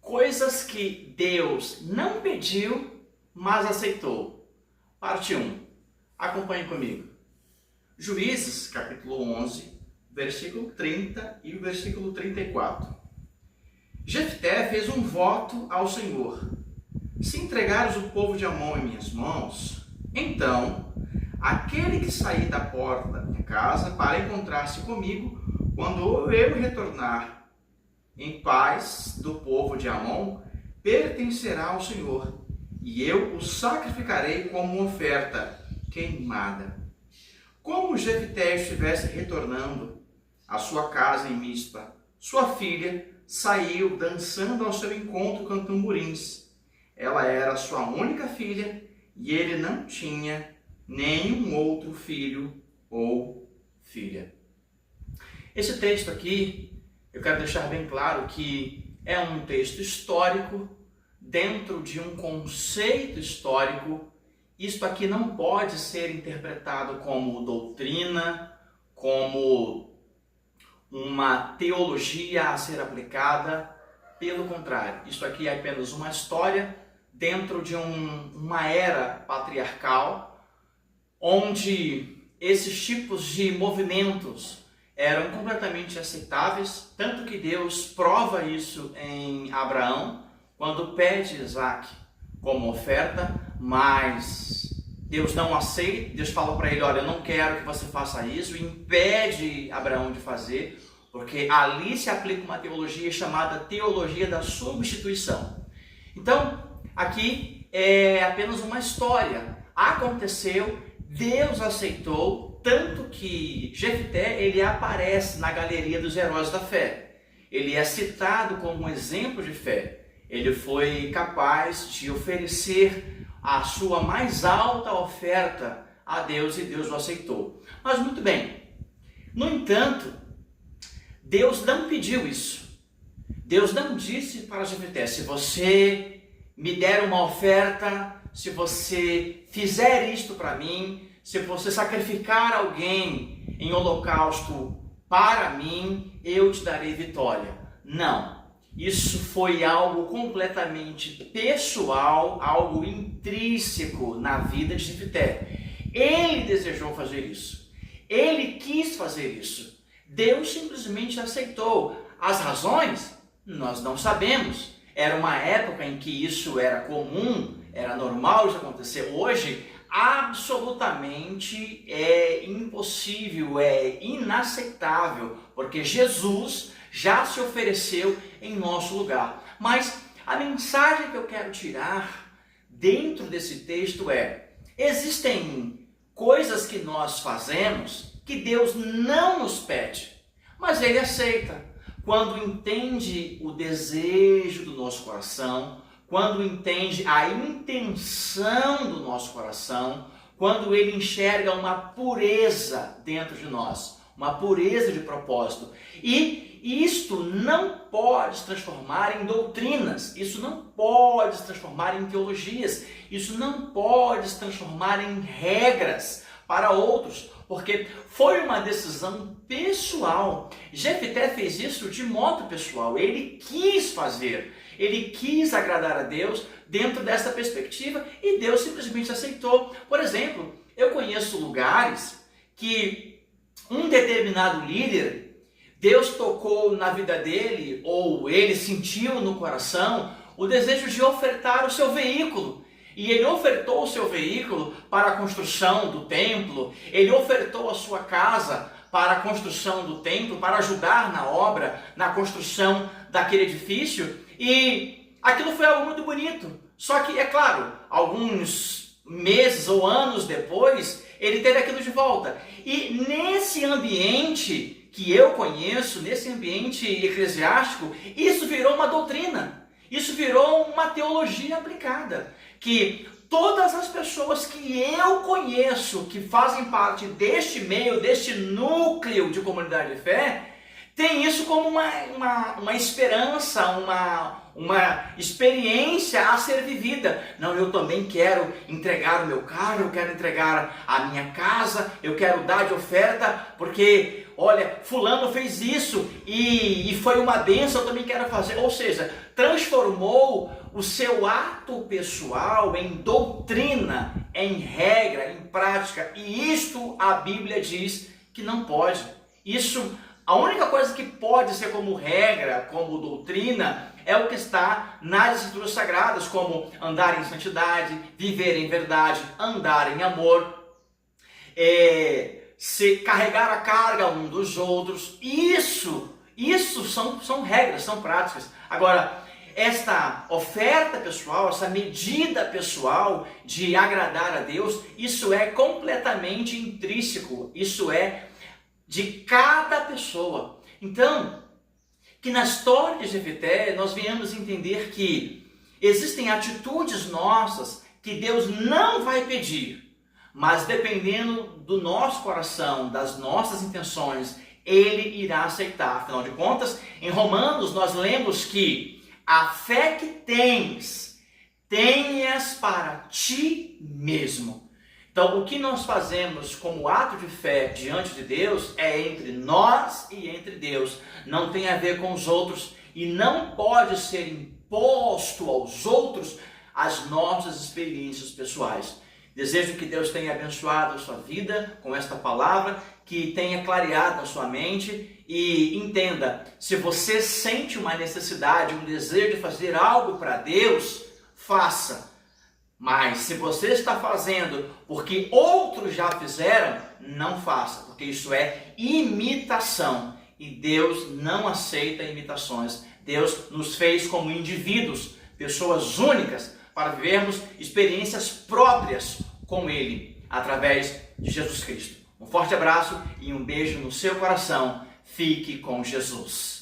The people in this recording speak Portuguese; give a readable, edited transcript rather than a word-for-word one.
Coisas que Deus não pediu, mas aceitou. Parte 1. Acompanhe comigo. Juízes, capítulo 11, versículo 30 e o versículo 34. Jefté fez um voto ao Senhor. Se entregares o povo de Amon em minhas mãos, então aquele que sair da porta da minha casa para encontrar-se comigo, quando eu retornar em paz do povo de Amon, pertencerá ao Senhor, e eu o sacrificarei como oferta queimada. Como Jefté estivesse retornando à sua casa em Mispa, sua filha saiu dançando ao seu encontro com tamborins. Ela era sua única filha e ele não tinha nenhum outro filho ou filha. Esse texto aqui, eu quero deixar bem claro que é um texto histórico, dentro de um conceito histórico. Isto aqui não pode ser interpretado como doutrina, como uma teologia a ser aplicada. Pelo contrário, isto aqui é apenas uma história dentro de uma era patriarcal, onde esses tipos de movimentos eram completamente aceitáveis, tanto que Deus prova isso em Abraão, quando pede Isaac como oferta, mas Deus não aceita. Deus fala para ele: olha, eu não quero que você faça isso, e impede Abraão de fazer, porque ali se aplica uma teologia chamada teologia da substituição. Então, aqui é apenas uma história. Aconteceu, Deus aceitou, tanto que Jefté, ele aparece na galeria dos heróis da fé. Ele é citado como um exemplo de fé. Ele foi capaz de oferecer a sua mais alta oferta a Deus e Deus o aceitou. Mas muito bem, no entanto, Deus não pediu isso. Deus não disse para Jefté: se você me der uma oferta, se você fizer isto para mim, se você sacrificar alguém em holocausto para mim, eu te darei vitória. Não. Isso foi algo completamente pessoal, algo intrínseco na vida de Jefté. Ele desejou fazer isso. Ele quis fazer isso. Deus simplesmente aceitou. As razões, nós não sabemos. Era uma época em que isso era comum, era normal isso acontecer. Hoje, absolutamente é impossível, é inaceitável, porque Jesus já se ofereceu em nosso lugar. Mas a mensagem que eu quero tirar dentro desse texto é: existem coisas que nós fazemos que Deus não nos pede, mas Ele aceita. Quando entende o desejo do nosso coração, quando entende a intenção do nosso coração, quando ele enxerga uma pureza dentro de nós, uma pureza de propósito. E isto não pode se transformar em doutrinas, isso não pode se transformar em teologias, isso não pode se transformar em regras para outros, porque foi uma decisão pessoal. Jefté fez isso de modo pessoal, ele quis fazer. Ele quis agradar a Deus dentro dessa perspectiva e Deus simplesmente aceitou. Por exemplo, eu conheço lugares que um determinado líder, Deus tocou na vida dele, ou ele sentiu no coração o desejo de ofertar o seu veículo. E ele ofertou o seu veículo para a construção do templo, ele ofertou a sua casa para a construção do templo, para ajudar na obra, na construção daquele edifício. E aquilo foi algo muito bonito. Só que, é claro, alguns meses ou anos depois, ele teve aquilo de volta. E nesse ambiente que eu conheço, nesse ambiente eclesiástico, isso virou uma doutrina. Isso virou uma teologia aplicada. Que todas as pessoas que eu conheço, que fazem parte deste meio, deste núcleo de comunidade de fé, tem isso como uma esperança, uma experiência a ser vivida. Não, eu também quero entregar o meu carro, eu quero entregar a minha casa, eu quero dar de oferta, porque olha, fulano fez isso e foi uma bênção, eu também quero fazer. Ou seja, transformou o seu ato pessoal em doutrina, em regra, em prática. E isto a Bíblia diz que não pode. Isso, a única coisa que pode ser como regra, como doutrina, é o que está nas Escrituras Sagradas, como andar em santidade, viver em verdade, andar em amor, se carregar a carga um dos outros. Isso são regras, são práticas. Agora, esta oferta pessoal, essa medida pessoal de agradar a Deus, isso é completamente intrínseco, isso é de cada pessoa. Então, que na história de Jefté nós venhamos entender que existem atitudes nossas que Deus não vai pedir, mas dependendo do nosso coração, das nossas intenções, Ele irá aceitar. Afinal de contas, em Romanos nós lemos que a fé que tenhas para ti mesmo. Então, o que nós fazemos como ato de fé diante de Deus é entre nós e entre Deus. Não tem a ver com os outros e não pode ser imposto aos outros as nossas experiências pessoais. Desejo que Deus tenha abençoado a sua vida com esta palavra, que tenha clareado a sua mente e entenda, se você sente uma necessidade, um desejo de fazer algo para Deus, faça. Mas se você está fazendo porque outros já fizeram, não faça, porque isso é imitação. E Deus não aceita imitações. Deus nos fez como indivíduos, pessoas únicas, para vivermos experiências próprias com Ele, através de Jesus Cristo. Um forte abraço e um beijo no seu coração. Fique com Jesus.